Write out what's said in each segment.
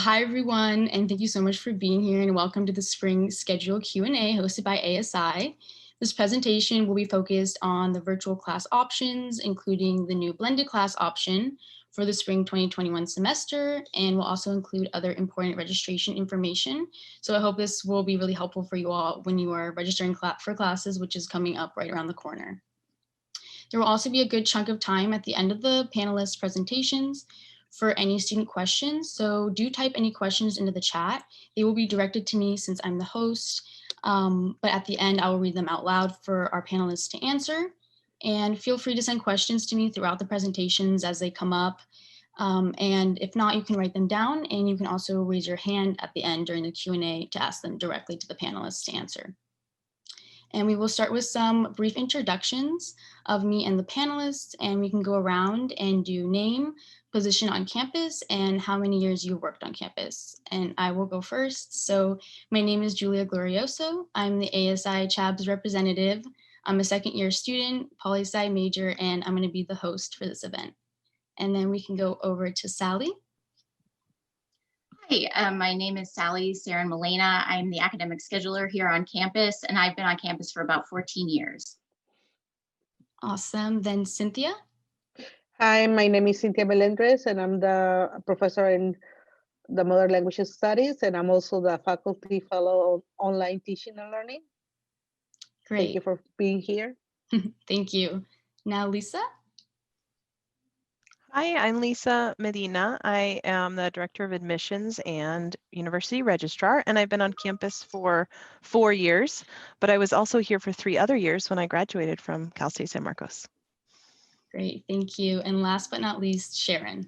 Hi, everyone, and thank you so much for being here, and welcome to the Spring Schedule Q&A hosted by ASI. This presentation will be focused on the virtual class options, including the new blended class option for the spring 2021 semester, and will also include other important registration information. So I hope this will be really helpful for you all when you are registering for classes, which is coming up right around the corner. There will also be a good chunk of time at the end of the panelists' presentations for any student questions. So do type any questions into the chat. They will be directed to me since I'm the host, but at the end I will read them out loud for our panelists to answer. And feel free to send questions to me throughout the presentations as they come up. And if not, you can write them down, and you can also raise your hand at the end during the Q&A to ask them directly to the panelists to answer. And we will start with some brief introductions of me and the panelists, and we can go around and do name, position on campus, and how many years you worked on campus. And I will go first. So my name is Julia Glorioso. I'm the ASI CHABSS Representative. I'm a second-year student, poli-sci major, and I'm going to be the host for this event. And then we can go over to Sally. Hi, my name is Serrin Melena. I'm the academic scheduler here on campus, and I've been on campus for about 14 years. Awesome. Then Cynthia. Hi, my name is Cynthia Melendrez, and I'm the professor in the Modern Languages Studies, and I'm also the faculty fellow on online teaching and learning. Great. Thank you for being here. Thank you. Now, Lisa. Hi, I'm Lisa Medina. I am the Director of Admissions and University Registrar, and I've been on campus for 4 years, but I was also here for 3 other years when I graduated from Cal State San Marcos. Great, thank you. And last but not least, Sharon.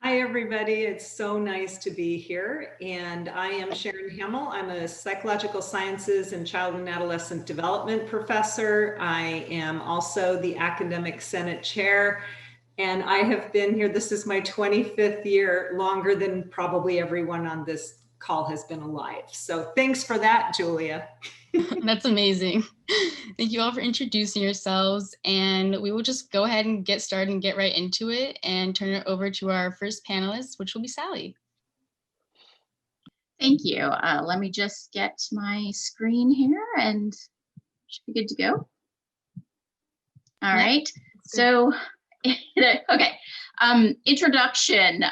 Hi, everybody. It's so nice to be here. And I am Sharon Hamill. I'm a Psychological Sciences and Child and Adolescent Development Professor. I am also the Academic Senate Chair. And I have been here, this is my 25th year, longer than probably everyone on this call has been alive. So thanks for that, Julia. That's amazing. Thank you all for introducing yourselves. And we will just go ahead and get started and get right into it and turn it over to our first panelist, which will be Sally. Thank you. Let me just get my screen here and should be good to go. All right. So, okay. Introduction,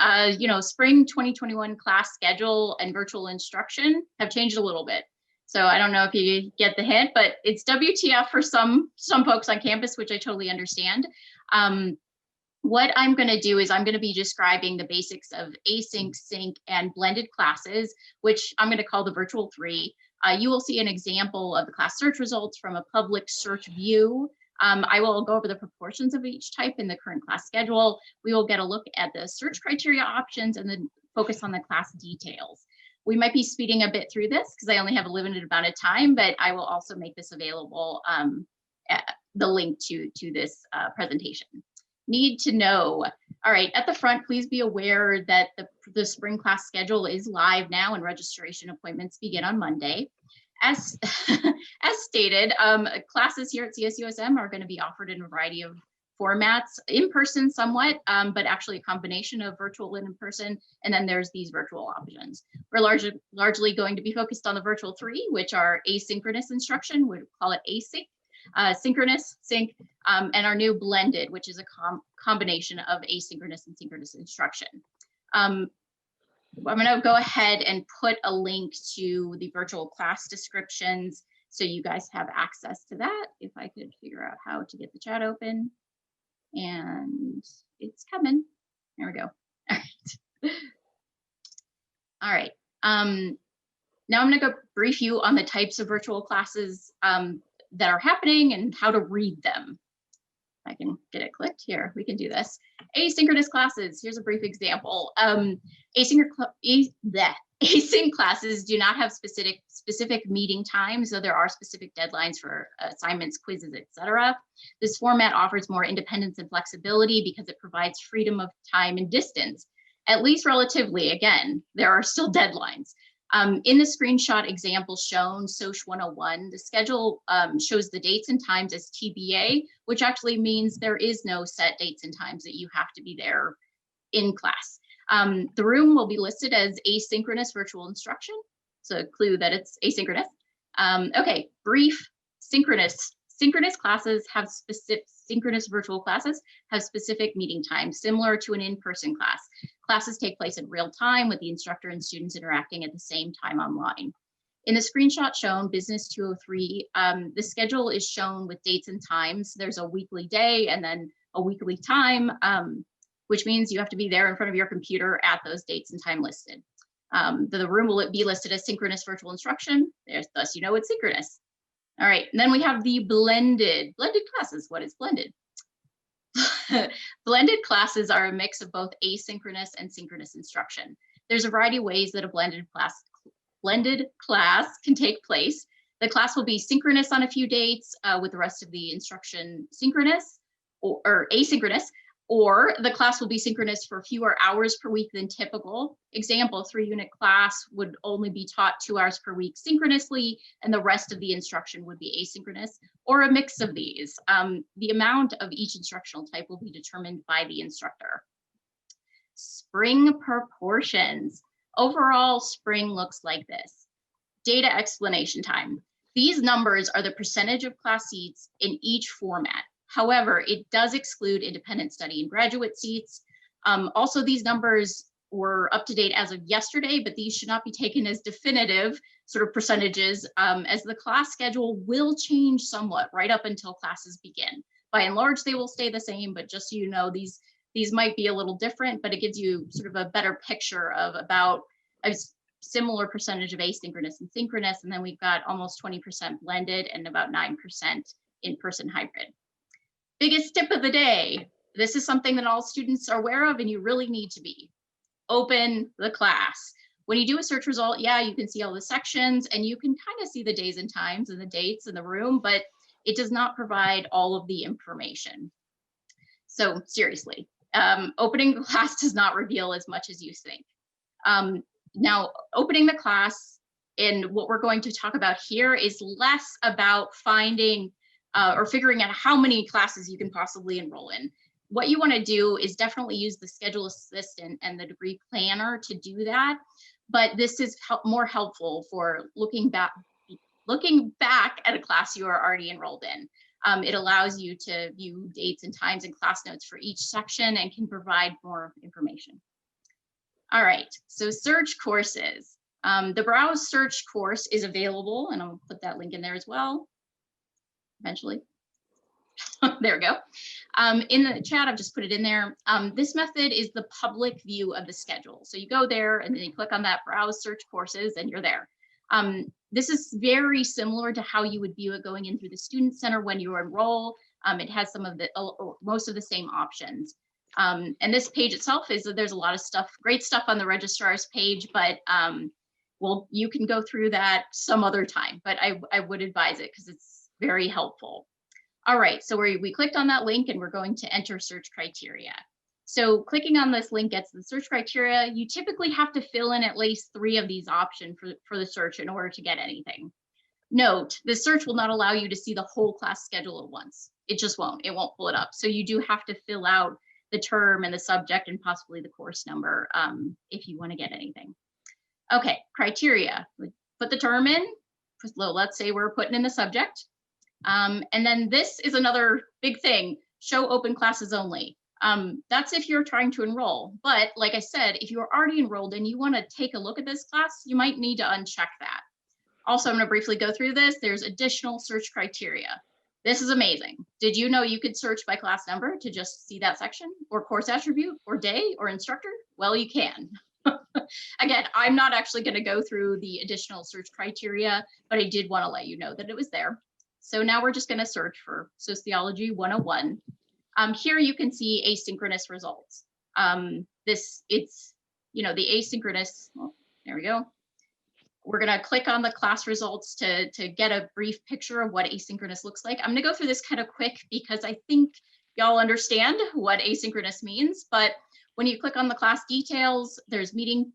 spring 2021 class schedule and virtual instruction have changed a little bit. So I don't know if you get the hint, but it's WTF for some folks on campus, which I totally understand. What I'm going to do is I'm going to be describing the basics of async, sync, and blended classes, which I'm going to call the virtual 3. You will see an example of the class search results from a public search view. I will go over the proportions of each type in the current class schedule. We will get a look at the search criteria options and then focus on the class details. We might be speeding a bit through this because I only have a limited amount of time, but I will also make this available, the link to this presentation. Need to know. All right, at the front, please be aware that the spring class schedule is live now and registration appointments begin on Monday. As stated, classes here at CSUSM are going to be offered in a variety of formats, in person somewhat, but actually a combination of virtual and in person. And then there's these virtual options. We're largely going to be focused on the virtual 3, which are asynchronous instruction. We call it async, synchronous, sync, and our new blended, which is a combination of asynchronous and synchronous instruction. I'm going to go ahead and put a link to the virtual class descriptions so you guys have access to that. If I could figure out how to get the chat open. And it's coming. There we go. All right. All right. Now I'm going to go brief you on the types of virtual classes that are happening and how to read them. I can get it clicked here. We can do this. Asynchronous classes. Here's a brief example. Async classes do not have specific meeting times, so there are specific deadlines for assignments, quizzes, etc. This format offers more independence and flexibility because it provides freedom of time and distance, at least relatively. Again, there are still deadlines. In the screenshot example shown, SOCH 101, the schedule shows the dates and times as TBA, which actually means there is no set dates and times that you have to be there in class. The room will be listed as asynchronous virtual instruction. So a clue that it's asynchronous. Okay, brief synchronous. Synchronous classes have specific, synchronous virtual classes have specific meeting times, similar to an in-person class. Classes take place in real time with the instructor and students interacting at the same time online. In the screenshot shown, Business 203, the schedule is shown with dates and times. There's a weekly day and then a weekly time, which means you have to be there in front of your computer at those dates and time listed. The room will be listed as synchronous virtual instruction. Thus, you know it's synchronous. All right, and then we have the blended classes. What is blended? Blended classes are a mix of both asynchronous and synchronous instruction. There's a variety of ways that a blended class can take place. The class will be synchronous on a few dates with the rest of the instruction synchronous or asynchronous, or the class will be synchronous for fewer hours per week than typical. Example, 3-unit class would only be taught 2 hours per week synchronously, and the rest of the instruction would be asynchronous, or a mix of these. The amount of each instructional type will be determined by the instructor. Spring proportions. Overall, spring looks like this. Data explanation time. These numbers are the percentage of class seats in each format. However, it does exclude independent study and graduate seats. Also, these numbers were up to date as of yesterday, but these should not be taken as definitive sort of percentages, as the class schedule will change somewhat right up until classes begin. By and large, they will stay the same, but just so you know, these might be a little different, but it gives you sort of a better picture of about a similar percentage of asynchronous and synchronous, and then we've got almost 20% blended and about 9% in-person hybrid. Biggest tip of the day. This is something that all students are aware of and you really need to be. Open the class. When you do a search result, yeah, you can see all the sections and you can kind of see the days and times and the dates in the room, but it does not provide all of the information. So seriously, opening the class does not reveal as much as you think. Now, opening the class and what we're going to talk about here is less about finding or figuring out how many classes you can possibly enroll in. What you want to do is definitely use the schedule assistant and the degree planner to do that. But this is more helpful for looking back at a class you are already enrolled in. It allows you to view dates and times and class notes for each section and can provide more information. All right, so search courses. The Browse Search course is available, and I'll put that link in there as well. Eventually. There we go. In the chat, I've just put it in there. This method is the public view of the schedule. So you go there and then you click on that Browse Search Courses and you're there. This is very similar to how you would view it going in through the Student Center when you enroll. It has some of the, most of the same options. And this page itself is that there's a lot of stuff, great stuff on the Registrar's page, but well, you can go through that some other time, but I would advise it because it's very helpful. All right, so we clicked on that link and we're going to enter search criteria. So clicking on this link gets the search criteria. You typically have to fill in at least 3 of these options for the search in order to get anything. Note, the search will not allow you to see the whole class schedule at once. It just won't, it won't pull it up. So you do have to fill out the term and the subject and possibly the course number if you want to get anything. Okay, criteria. Put the term in. Let's say we're putting in the subject. And then this is another big thing, show open classes only. That's if you're trying to enroll. But like I said, if you're already enrolled and you want to take a look at this class, you might need to uncheck that. Also, I'm going to briefly go through this. There's additional search criteria. This is amazing. Did you know you could search by class number to just see that section, or course attribute, or day, or instructor? Well, you can. Again, I'm not actually going to go through the additional search criteria, but I did want to let you know that it was there. So now we're just going to search for Sociology 101. Here you can see asynchronous results. It's, you know, the asynchronous, well, there we go. We're going to click on the class results to get a brief picture of what asynchronous looks like. I'm going to go through this kind of quick because I think y'all understand what asynchronous means, but when you click on the class details, there's meeting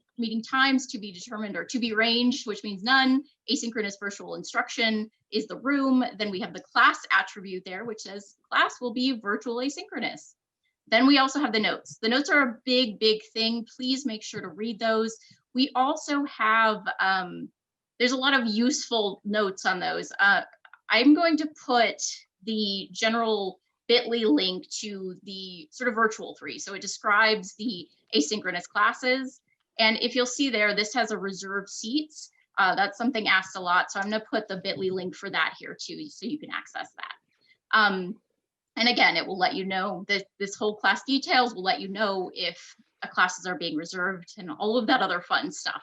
times to be determined or to be ranged, which means none. Asynchronous virtual instruction is the room. Then we have the class attribute there, which says class will be virtual asynchronous. Then we also have the notes. The notes are a big, big thing. Please make sure to read those. We also have, there's a lot of useful notes on those. I'm going to put the general bit.ly link to the sort of virtual 3. So it describes the asynchronous classes. And if you'll see there, this has a reserved seats. That's something asked a lot. So I'm going to put the bit.ly link for that here too, so you can access that. And again, it will let you know that this whole class details will let you know if classes are being reserved and all of that other fun stuff.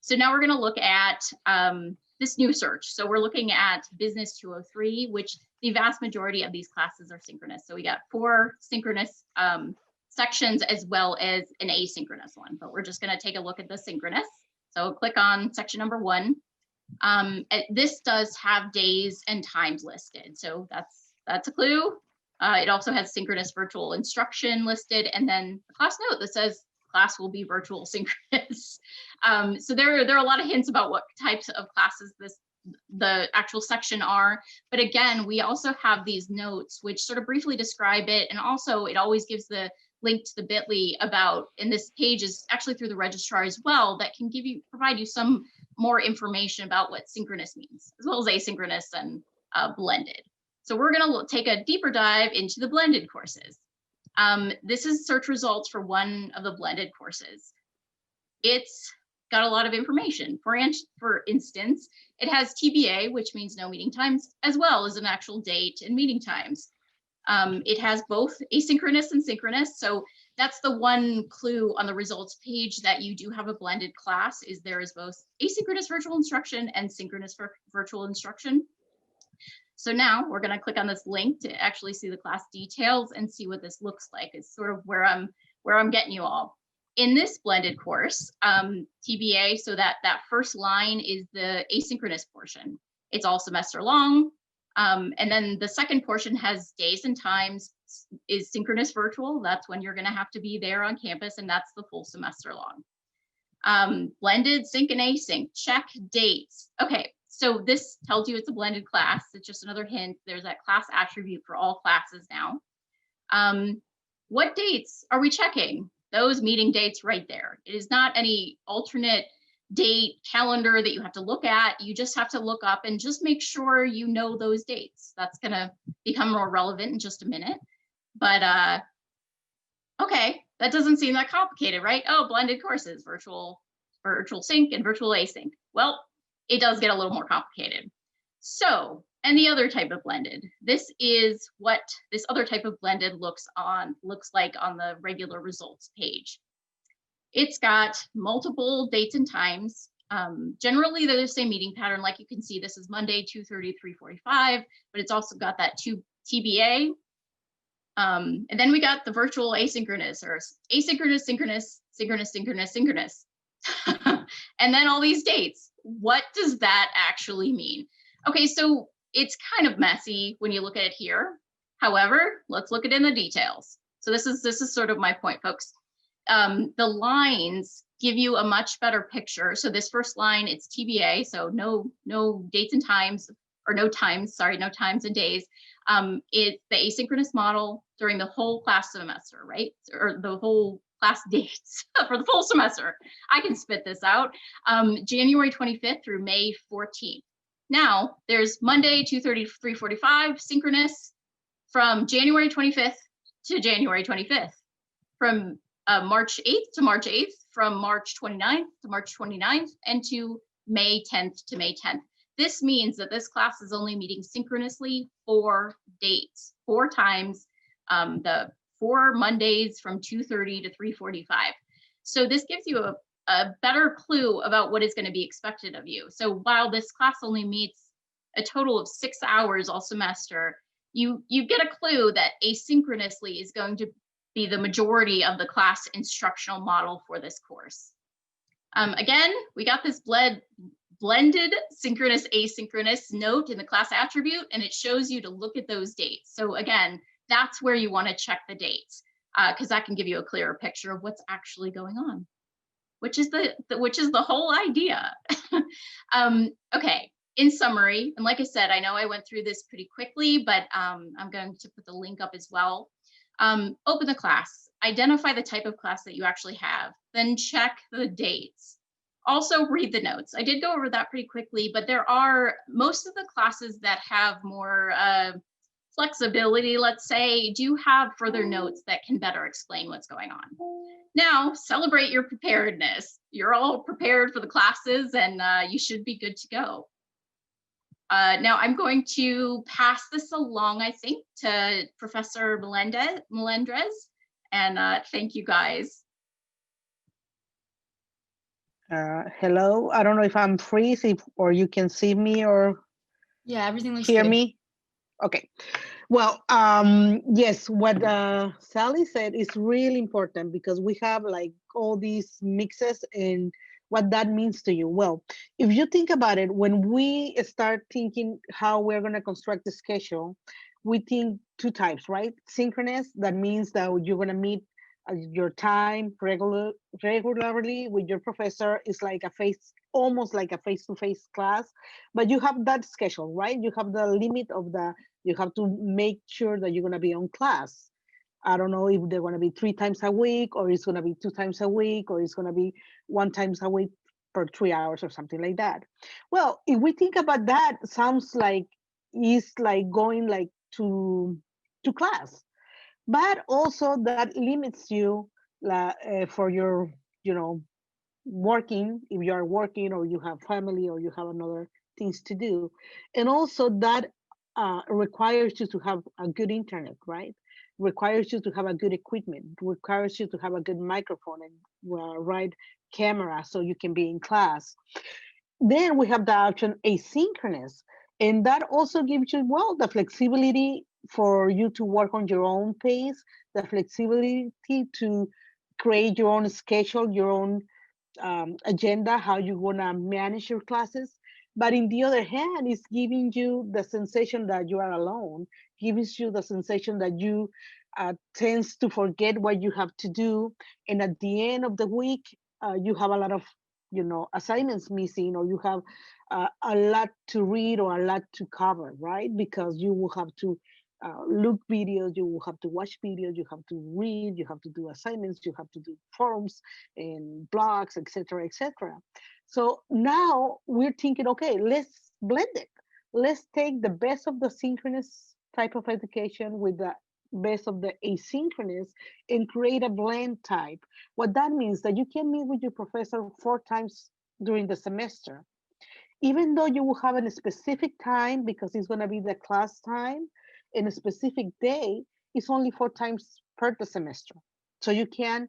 So now we're going to look at this new search. So we're looking at Business 203, which the vast majority of these classes are synchronous. So we got 4 synchronous sections as well as an asynchronous one, but we're just going to take a look at the synchronous. So click on section number 1. This does have days and times listed. So that's a clue. It also has synchronous virtual instruction listed, and then a class note that says class will be virtual synchronous. So there are a lot of hints about what types of classes the actual section are. But again, we also have these notes which sort of briefly describe it, and also it always gives the link to the bit.ly about, and this page is actually through the registrar as well, that can provide you some more information about what synchronous means, as well as asynchronous and blended. So we're going to take a deeper dive into the blended courses. This is search results for one of the blended courses. It's got a lot of information. For instance, it has TBA, which means no meeting times, as well as an actual date and meeting times. It has both asynchronous and synchronous. So that's the one clue on the results page that you do have a blended class, is there is both asynchronous virtual instruction and synchronous virtual instruction. So now we're going to click on this link to actually see the class details and see what this looks like. It's sort of where I'm getting you all. In this blended course, TBA, so that first line is the asynchronous portion. It's all semester long. And then the second portion has days and times, is synchronous virtual. That's when you're going to have to be there on campus, and that's the full semester long. Blended, sync and async, check dates. Okay. So this tells you it's a blended class. It's just another hint. There's that class attribute for all classes now. What dates are we checking? Those meeting dates right there. It is not any alternate date calendar that you have to look at. You just have to look up and just make sure you know those dates. That's going to become more relevant in just a minute. But okay, that doesn't seem that complicated, right? Oh, blended courses, virtual sync and virtual async. Well, it does get a little more complicated. So, and the other type of blended, this is what this other type of blended looks like on the regular results page. It's got multiple dates and times. Generally, they're the same meeting pattern. Like you can see, this is Monday, 2:30, 3:45, but it's also got that TBA. And then we got the virtual asynchronous, or asynchronous, synchronous, synchronous, synchronous, synchronous. And then all these dates. What does that actually mean? Okay, so it's kind of messy when you look at it here. However, let's look at it in the details. So this is sort of my point, folks. The lines give you a much better picture. So this first line, it's TBA, so no dates and times, or no times and days. It's the asynchronous model during the whole class semester, right? Or the whole class dates for the full semester. I can spit this out. January 25th through May 14th. Now there's Monday, 2:30, 3:45, synchronous from January 25th to January 25th, from March 8th to March 8th, from March 29th to March 29th, and to May 10th to May 10th. This means that this class is only meeting synchronously 4 dates, 4 times, the 4 Mondays from 2:30 to 3:45. So this gives you a better clue about what is going to be expected of you. So while this class only meets a total of 6 hours all semester, you get a clue that asynchronously is going to be the majority of the class instructional model for this course. Again, we got this blended synchronous asynchronous note in the class attribute, and it shows you to look at those dates. So again, that's where you want to check the dates, because that can give you a clearer picture of what's actually going on, which is the whole idea. Okay, in summary, and like I said, I know I went through this pretty quickly, but I'm going to put the link up as well. Open the class, identify the type of class that you actually have, then check the dates. Also read the notes. I did go over that pretty quickly, but there are most of the classes that have more flexibility, let's say, do have further notes that can better explain what's going on. Now, celebrate your preparedness. You're all prepared for the classes and you should be good to go. Now I'm going to pass this along, I think, to Professor Melendrez, and thank you guys. Hello, I don't know if I'm free, or you can see me or Yeah, everything looks hear good. me. Okay. Well, yes, what Sally said is really important because we have like all these mixes and what that means to you. Well, if you think about it, when we start thinking how we're going to construct the schedule, we think two types, right? Synchronous, that means that you're going to meet your time regularly with your professor. Is like almost like a face-to-face class, but you have that schedule, right? You have the limit of you have to make sure that you're going to be on class. I don't know if they're going to be 3 times a week, or it's going to be 2 times a week, or it's going to be 1 times a week for 3 hours or something like that. Well, if we think about that, sounds like it's like going like to class, but also that limits you for your, working, if you are working or you have family or you have another things to do. And also that requires you to have a good internet, right? Requires you to have a good equipment, requires you to have a good microphone and right camera so you can be in class. Then we have the option asynchronous, and that also gives you, well, the flexibility for you to work on your own pace, the flexibility to create your own schedule, your own agenda, how you want to manage your classes. But in the other hand, it's giving you the sensation that you are alone, gives you the sensation that you tends to forget what you have to do. And at the end of the week, you have a lot of, assignments missing, or you have a lot to read or a lot to cover, right? Because you will have to look videos, you will have to watch videos, you have to read, you have to do assignments, you have to do forums and blogs, etc., etc. So now we're thinking, okay, let's blend it. Let's take the best of the synchronous type of education with the best of the asynchronous and create a blend type. What that means that you can meet with your professor 4 times during the semester. Even though you will have a specific time, because it's going to be the class time, in a specific day, it's only 4 times per the semester. So you can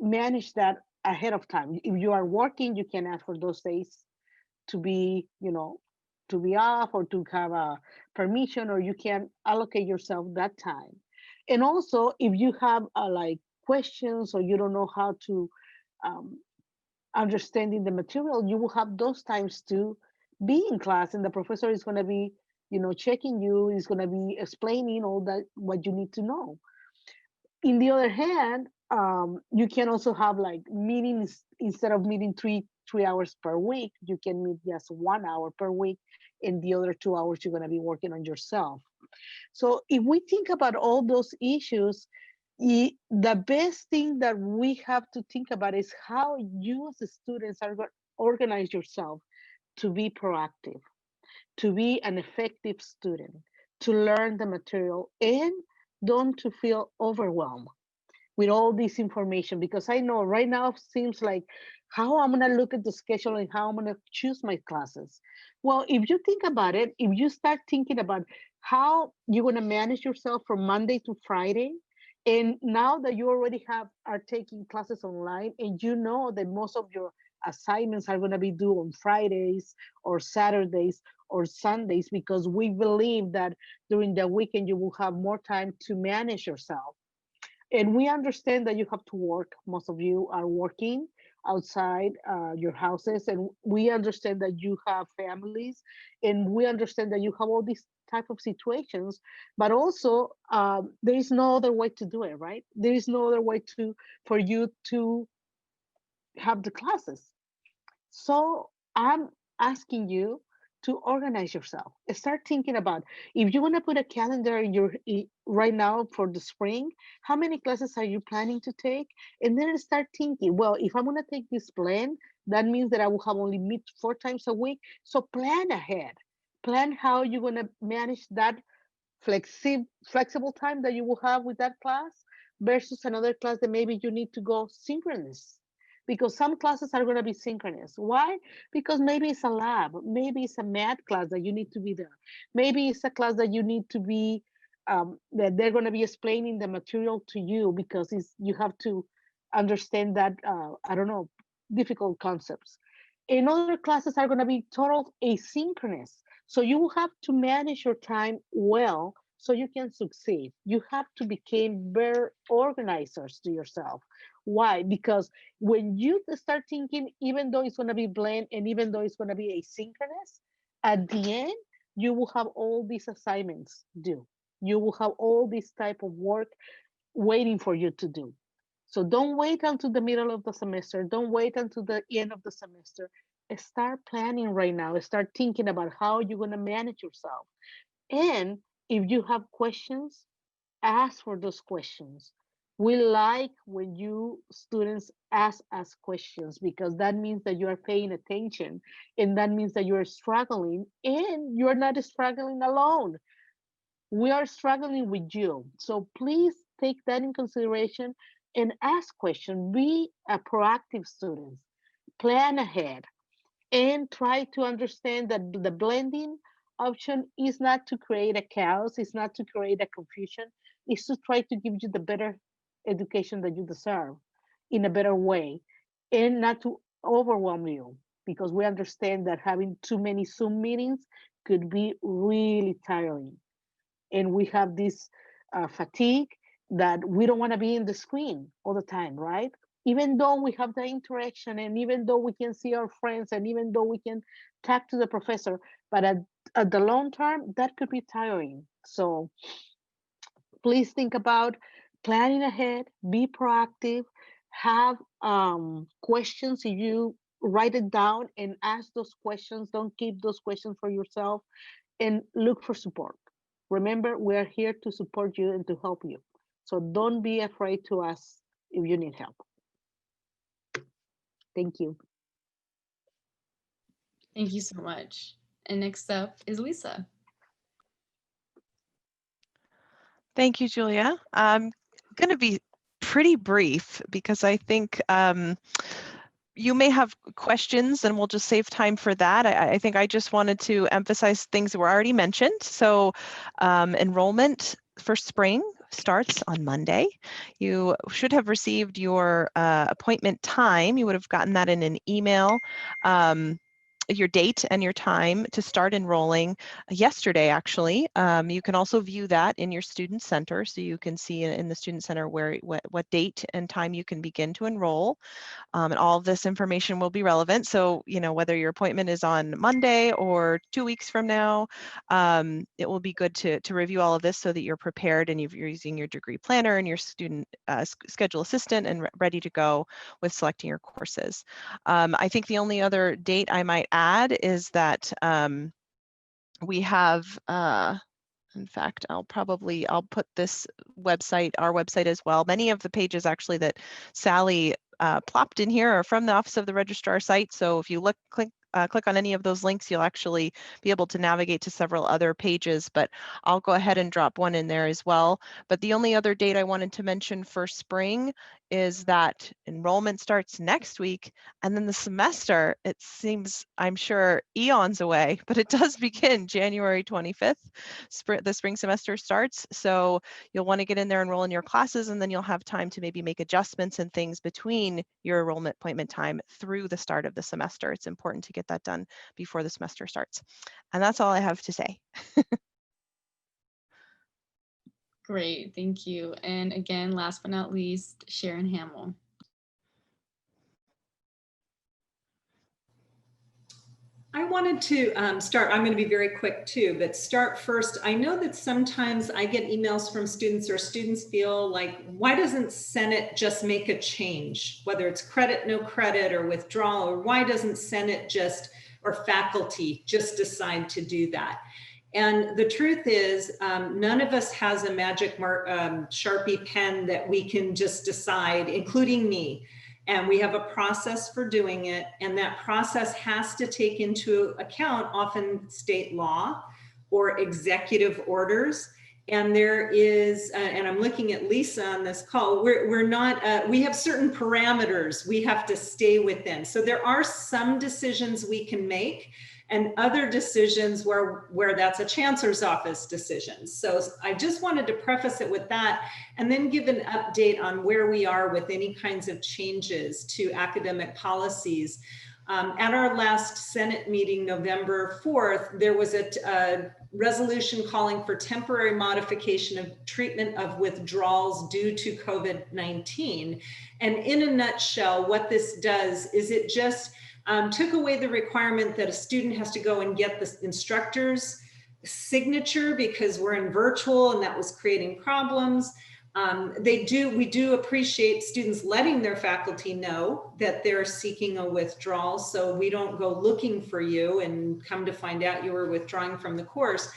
manage that ahead of time. If you are working, you can ask for those days to be, to be off or to have a permission, or you can allocate yourself that time. And also, if you have like questions or you don't know how to understanding the material, you will have those times to be in class, and the professor is going to be, checking you, is going to be explaining all that what you need to know. In the other hand, you can also have like meetings. Instead of meeting three hours per week, you can meet just 1 hour per week, and the other 2 hours you're going to be working on yourself. So if we think about all those issues, the best thing that we have to think about is how you as students are going to organize yourself to be proactive, to be an effective student, to learn the material, and don't to feel overwhelmed with all this information. Because I know right now it seems like how I'm going to look at the schedule and how I'm going to choose my classes. Well, if you think about it, if you start thinking about how you're going to manage yourself from Monday to Friday, and now that you already are taking classes online, and you know that most of your assignments are going to be due on Fridays or Saturdays or Sundays, because we believe that during the weekend you will have more time to manage yourself. And we understand that you have to work. Most of you are working outside your houses, and we understand that you have families, and we understand that you have all these type of situations. But also, there is no other way to do it, right? There is no other way for you to have the classes. So I'm asking you to organize yourself. Start thinking about, if you want to put a calendar in your right now for the spring, how many classes are you planning to take? And then start thinking, well, if I'm going to take this plan, that means that I will have only meet 4 times a week. So plan ahead. Plan how you're going to manage that flexible time that you will have with that class versus another class that maybe you need to go synchronous, because some classes are going to be synchronous. Why? Because maybe it's a lab, maybe it's a math class that you need to be there, maybe it's a class that you need to be that they're going to be explaining the material to you because you have to understand that I don't know, difficult concepts. And other classes are going to be total asynchronous. So you will have to manage your time well so you can succeed. You have to become better organizers to yourself. Why? Because when you start thinking, even though it's going to be blend and even though it's going to be asynchronous, at the end, you will have all these assignments due. You will have all this type of work waiting for you to do. So don't wait until the middle of the semester. Don't wait until the end of the semester. Start planning right now. Start thinking about how you're going to manage yourself. And if you have questions, ask for those questions. We like when you students ask us questions because that means that you are paying attention and that means that you're struggling and you're not struggling alone. We are struggling with you. So please take that in consideration and ask questions. Be a proactive student. Plan ahead and try to understand that the blending option is not to create a chaos, it's not to create a confusion, it's to try to give you the better education that you deserve in a better way and not to overwhelm you, because we understand that having too many Zoom meetings could be really tiring. And we have this fatigue that we don't want to be in the screen all the time, right? Even though we have the interaction and even though we can see our friends and even though we can talk to the professor, but at the long term, that could be tiring. So please think about planning ahead, be proactive, have questions. If you write it down and ask those questions, don't keep those questions for yourself, and look for support. Remember, we are here to support you and to help you. So don't be afraid to ask if you need help. Thank you. Thank you so much. And next up is Lisa. Thank you, Julia. I'm going to be pretty brief because I think you may have questions and we'll just save time for that. I think I just wanted to emphasize things that were already mentioned. So enrollment for spring starts on Monday. You should have received your appointment time. You would have gotten that in an email. Your date and your time to start enrolling yesterday, actually. You can also view that in your student center, so you can see in the student center what date and time you can begin to enroll. And all of this information will be relevant. So, you know, whether your appointment is on Monday or 2 weeks from now, it will be good to review all of this so that you're prepared and you're using your degree planner and your student schedule assistant and ready to go with selecting your courses. I think the only other date I might add is that we have in fact, I'll put this website, our website as well. Many of the pages actually that Sally plopped in here are from the Office of the Registrar site. So if you click on any of those links, you'll actually be able to navigate to several other pages, but I'll go ahead and drop one in there as well. But the only other date I wanted to mention for spring is that enrollment starts next week, and then the semester, it seems, I'm sure, eons away, but it does begin January 25th. The spring semester starts, so you'll want to get in there, enroll in your classes, and then you'll have time to maybe make adjustments and things between your enrollment appointment time through the start of the semester. It's important to get that done before the semester starts. And that's all I have to say. Great, thank you. And again, last but not least, Sharon Hamill. I wanted to start, I'm going to be very quick too, but start first. I know that sometimes I get emails from students or students feel like, why doesn't Senate just make a change, whether it's credit, no credit, or withdrawal, or why doesn't Senate just or faculty just decide to do that. And the truth is, none of us has a magic Sharpie pen that we can just decide, including me. And we have a process for doing it. And that process has to take into account often state law or executive orders. And there is, and I'm looking at Lisa on this call, we're not, we have certain parameters we have to stay within. So there are some decisions we can make and other decisions where that's a chancellor's office decision. So I just wanted to preface it with that and then give an update on where we are with any kinds of changes to academic policies. At our last Senate meeting, November 4th, there was a resolution calling for temporary modification of treatment of withdrawals due to COVID-19. And in a nutshell, what this does is it just took away the requirement that a student has to go and get the instructor's signature because we're in virtual and that was creating problems. We do appreciate students letting their faculty know that they're seeking a withdrawal, so we don't go looking for you and come to find out you were withdrawing from the course.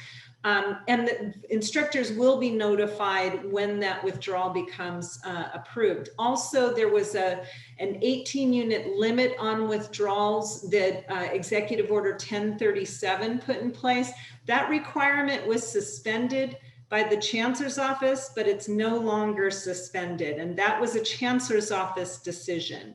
And the instructors will be notified when that withdrawal becomes approved. Also, there was an 18-unit limit on withdrawals that Executive Order 1037 put in place. That requirement was suspended by the Chancellor's Office, but it's no longer suspended. And that was a Chancellor's Office decision.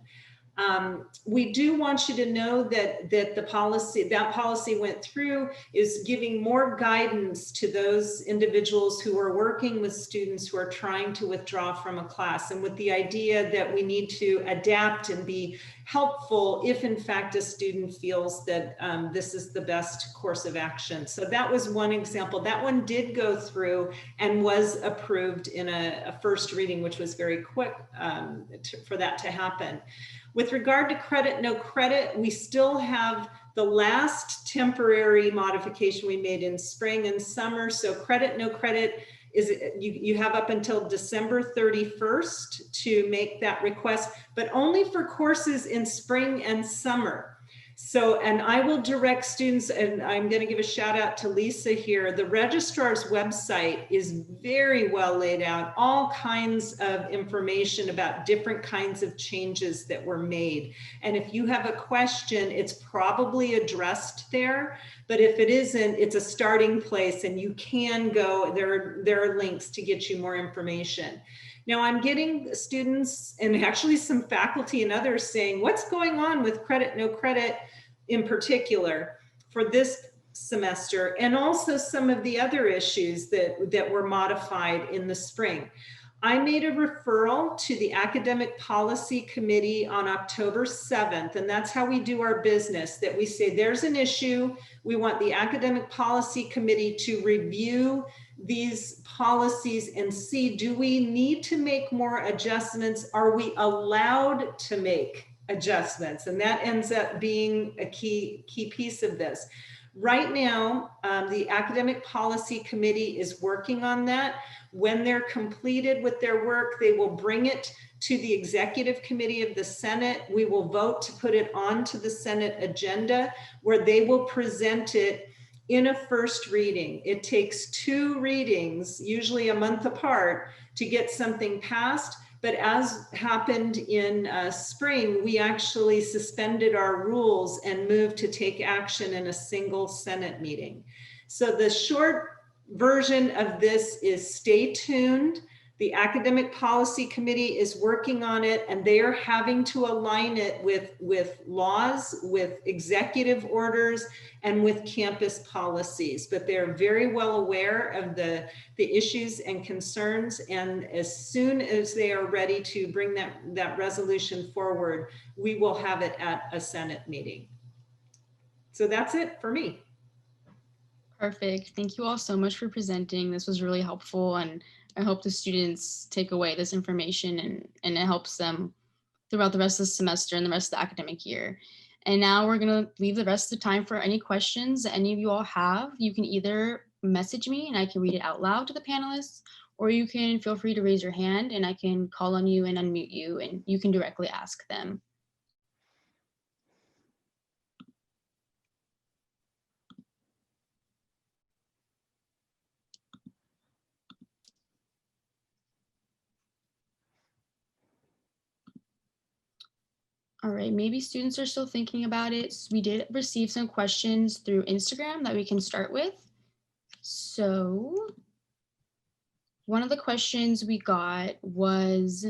We do want you to know that that policy went through, is giving more guidance to those individuals who are working with students who are trying to withdraw from a class, and with the idea that we need to adapt and be helpful if in fact a student feels that this is the best course of action. So that was one example. That one did go through and was approved in a first reading, which was very quick for that to happen. With regard to credit, no credit, we still have the last temporary modification we made in spring and summer. So credit, no credit is you have up until December 31st to make that request, but only for courses in spring and summer. So, and I will direct students, and I'm going to give a shout out to Lisa here. The registrar's website is very well laid out, all kinds of information about different kinds of changes that were made. And if you have a question, it's probably addressed there. But if it isn't, it's a starting place and you can go, there are links to get you more information. Now I'm getting students and actually some faculty and others saying, what's going on with credit, no credit in particular for this semester, and also some of the other issues that were modified in the spring. I made a referral to the Academic Policy Committee on October 7th, and that's how we do our business, that we say there's an issue, we want the Academic Policy Committee to review these policies and see, do we need to make more adjustments? Are we allowed to make adjustments? And that ends up being a key piece of this. Right now, the Academic Policy Committee is working on that. When they're completed with their work, they will bring it to the Executive Committee of the Senate. We will vote to put it onto the Senate agenda, where they will present it in a first reading. It takes 2 readings, usually a month apart, to get something passed. But as happened in spring, we actually suspended our rules and moved to take action in a single Senate meeting. So the short version of this is stay tuned. The Academic Policy Committee is working on it, and they are having to align it with laws, with executive orders, and with campus policies. But they're very well aware of the issues and concerns, and as soon as they are ready to bring that resolution forward, we will have it at a Senate meeting. So that's it for me. Perfect. Thank you all so much for presenting. This was really helpful, and I hope the students take away this information and it helps them throughout the rest of the semester and the rest of the academic year. And now we're going to leave the rest of the time for any questions that any of you all have. You can either message me and I can read it out loud to the panelists, or you can feel free to raise your hand and I can call on you and unmute you and you can directly ask them. All right, maybe students are still thinking about it. We did receive some questions through Instagram that we can start with. So one of the questions we got was,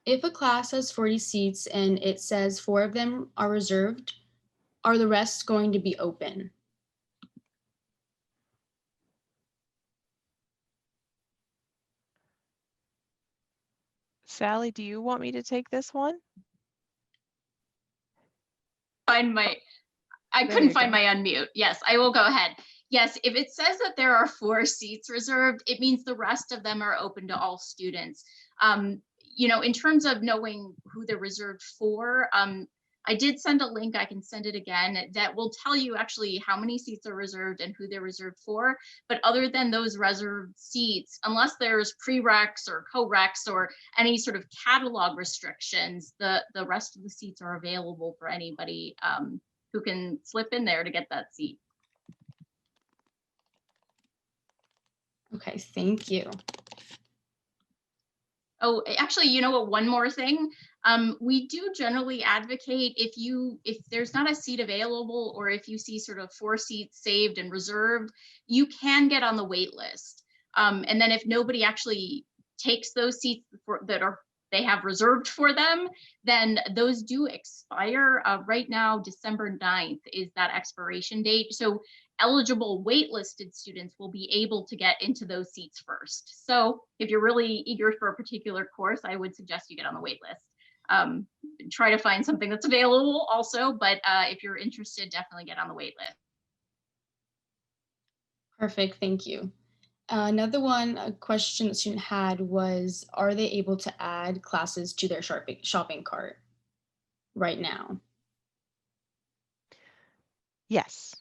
if a class has 40 seats and it says 4 of them are reserved, are the rest going to be open? Sally, do you want me to take this one? I couldn't find my unmute. Yes, I will go ahead. Yes, if it says that there are 4 seats reserved, it means the rest of them are open to all students. You know, in terms of knowing who they're reserved for, I did send a link, I can send it again, that will tell you actually how many seats are reserved and who they're reserved for. But other than those reserved seats, unless there's prereqs or co-reqs or any sort of catalog restrictions, the rest of the seats are available for anybody who can slip in there to get that seat. Okay, thank you. Oh, actually, you know what, one more thing. We do generally advocate if there's not a seat available, or if you see sort of 4 seats saved and reserved, you can get on the wait list. And then if nobody actually takes those seats they have reserved for them, then those do expire. Right now, December 9th is that expiration date. So eligible waitlisted students will be able to get into those seats first. So if you're really eager for a particular course, I would suggest you get on the wait list. Try to find something that's available also, but if you're interested, definitely get on the wait list. Perfect, thank you. Another one, a question the student had was, are they able to add classes to their shopping cart right now? Yes.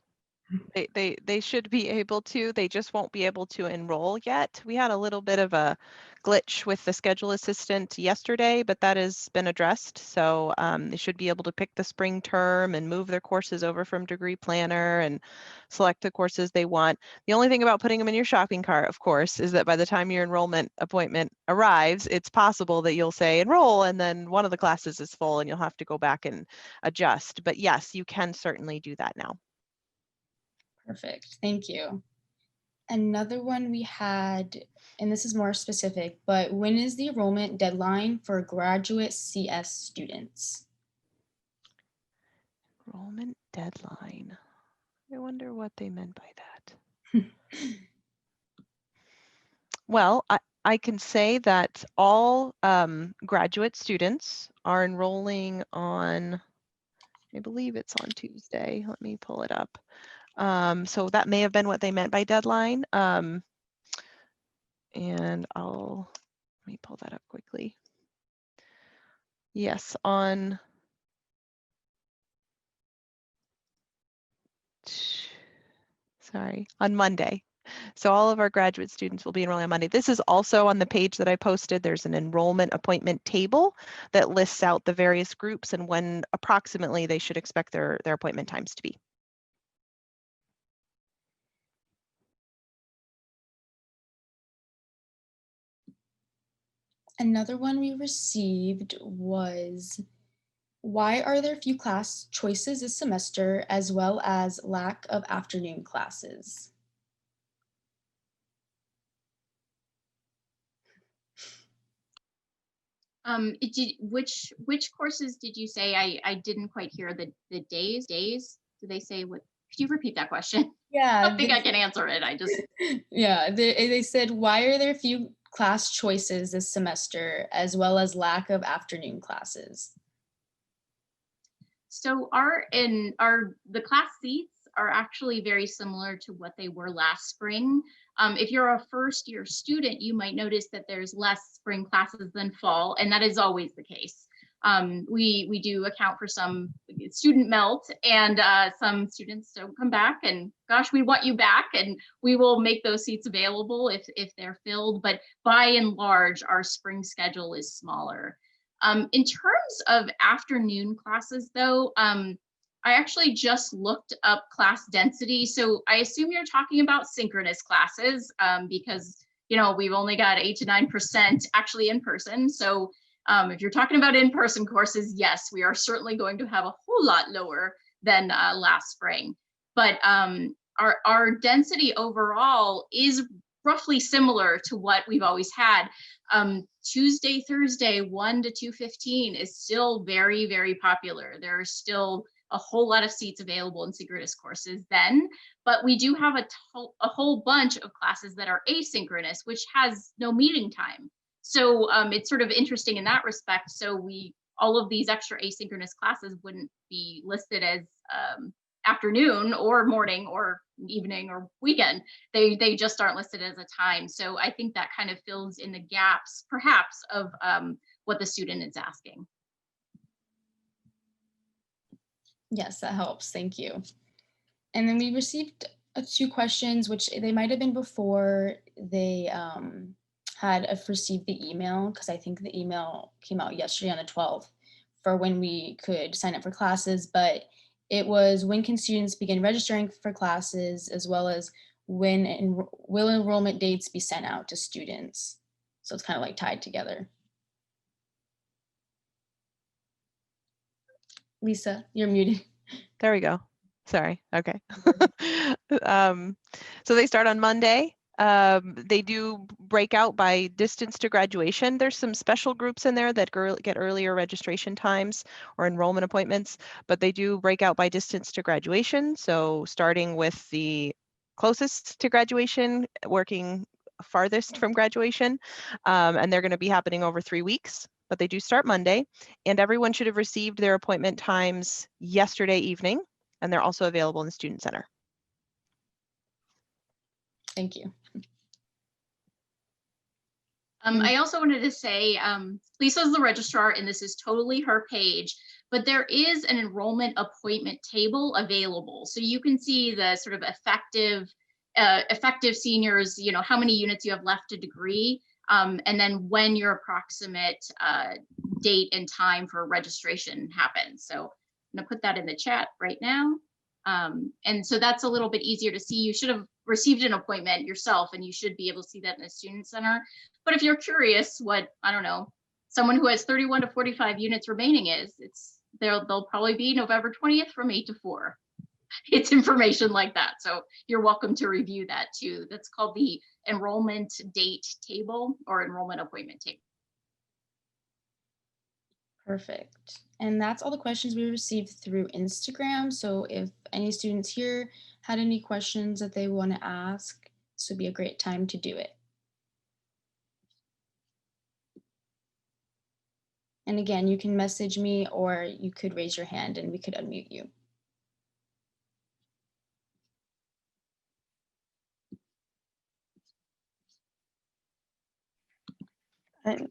They should be able to, they just won't be able to enroll yet. We had a little bit of a glitch with the schedule assistant yesterday, but that has been addressed. So they should be able to pick the spring term and move their courses over from Degree Planner and select the courses they want. The only thing about putting them in your shopping cart, of course, is that by the time your enrollment appointment arrives, it's possible that you'll say enroll and then one of the classes is full and you'll have to go back and adjust. But yes, you can certainly do that now. Perfect, thank you. Another one we had, and this is more specific, but when is the enrollment deadline for graduate CS students? Enrollment deadline. I wonder what they meant by that. Well, I can say that all graduate students are enrolling on, I believe it's on Tuesday. Let me pull it up. So that may have been what they meant by deadline. And let me pull that up quickly. Yes, on Monday. So all of our graduate students will be enrolling on Monday. This is also on the page that I posted. There's an enrollment appointment table that lists out the various groups and when approximately they should expect their appointment times to be. Another one we received was, why are there few class choices this semester, as well as lack of afternoon classes? Which courses did you say? I didn't quite hear the days. Did they say what? Could you repeat that question? Yeah, I don't think I can answer it. I just yeah, they said, why are there few class choices this semester, as well as lack of afternoon classes? So the class seats are actually very similar to what they were last spring. If you're a first year student, you might notice that there's less spring classes than fall, and that is always the case. We do account for some student melt, and some students don't come back, and gosh, we want you back, and we will make those seats available if they're filled. But by and large, our spring schedule is smaller. In terms of afternoon classes, though, I actually just looked up class density. So I assume you're talking about synchronous classes because, you know, we've only got 8 to 9% actually in person. So If you're talking about in-person courses, yes, we are certainly going to have a whole lot lower than last spring. But our density overall is roughly similar to what we've always had. Tuesday, Thursday, 1 to 2:15 is still very, very popular. There are still a whole lot of seats available in synchronous courses then, but we do have a whole bunch of classes that are asynchronous, which has no meeting time. So it's sort of interesting in that respect. So all of these extra asynchronous classes wouldn't be listed as afternoon or morning or evening or weekend. They just aren't listed as a time. So I think that kind of fills in the gaps, perhaps, of what the student is asking. Yes, that helps. Thank you. And then we received 2 questions, which they might have been before they had received the email, because I think the email came out yesterday on the 12th for when we could sign up for classes, but it was when can students begin registering for classes, as well as when will enrollment dates be sent out to students. So it's kind of like tied together. Lisa, you're muted. There we go. Sorry. Okay. So they start on Monday. They do break out by distance to graduation. There's some special groups in there that get earlier registration times or enrollment appointments, but they do break out by distance to graduation. So starting with the closest to graduation, working farthest from graduation, and they're going to be happening over 3 weeks. But they do start Monday, and everyone should have received their appointment times yesterday evening, and they're also available in the Student Center. Thank you. I also wanted to say, Lisa's the registrar, and this is totally her page, but there is an enrollment appointment table available. So you can see the sort of effective seniors, you know, how many units you have left to degree, and then when your approximate date and time for registration happens. So I'm gonna put that in the chat right now. And so that's a little bit easier to see. You should have received an appointment yourself, and you should be able to see that in the Student Center. But if you're curious what, I don't know, someone who has 31 to 45 units remaining is, they'll probably be November 20th from 8 to 4. It's information like that. So you're welcome to review that too. That's called the enrollment date table or enrollment appointment table. Perfect. And that's all the questions we received through Instagram. So if any students here had any questions that they want to ask, this would be a great time to do it. And again, you can message me or you could raise your hand and we could unmute you.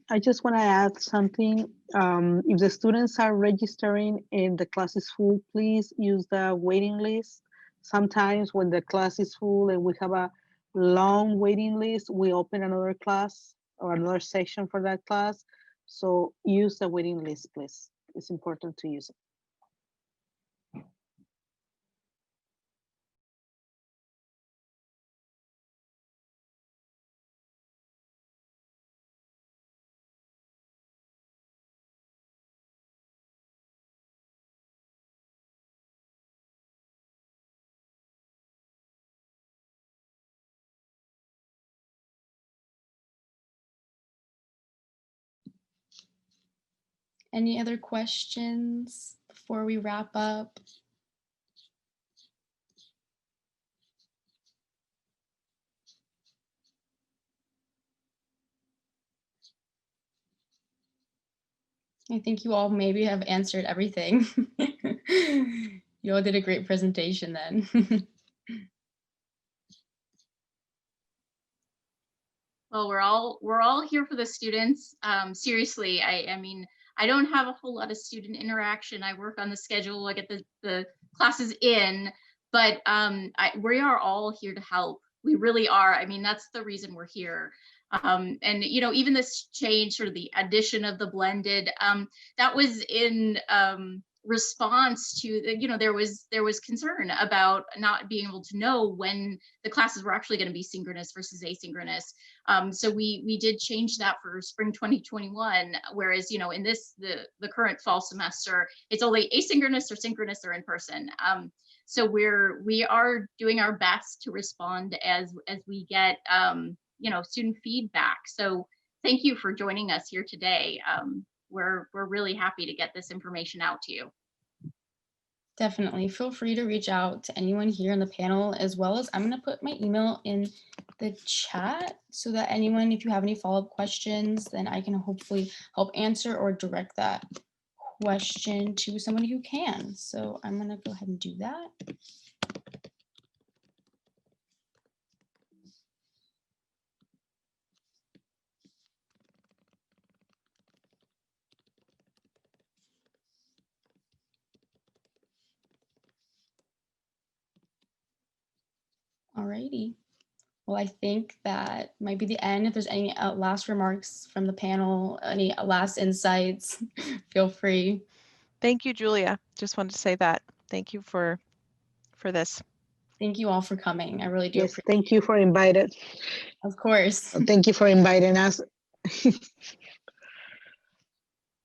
I just want to add something. If the students are registering and the class is full, please use the waiting list. Sometimes when the class is full and we have a long waiting list, we open another class or another section for that class. So use the waiting list, please. It's important to use it. Any other questions before we wrap up? I think you all maybe have answered everything. You all did a great presentation then. Well, we're all here for the students. Seriously, I mean, I don't have a whole lot of student interaction. I work on the schedule, I get the classes in, but we are all here to help. We really are. I mean, that's the reason we're here. And you know, even this change, sort of the addition of the blended, that was in response to there was concern about not being able to know when the classes were actually going to be synchronous versus asynchronous. So we did change that for spring 2021, whereas in the current fall semester, it's only asynchronous or synchronous or in person. So we are doing our best to respond as we get student feedback. So thank you for joining us here today. We're really happy to get this information out to you. Definitely. Feel free to reach out to anyone here on the panel, as well as I'm going to put my email in the chat so that anyone, if you have any follow-up questions, then I can hopefully help answer or direct that question to somebody who can. So I'm going to go ahead and do that. Alrighty. Well, I think that might be the end. If there's any last remarks from the panel, any last insights, feel free. Thank you, Julia. Just wanted to say that. Thank you for this. Thank you all for coming. I really do Yes, appreciate it. thank you for inviting. Of course. Thank you for inviting us.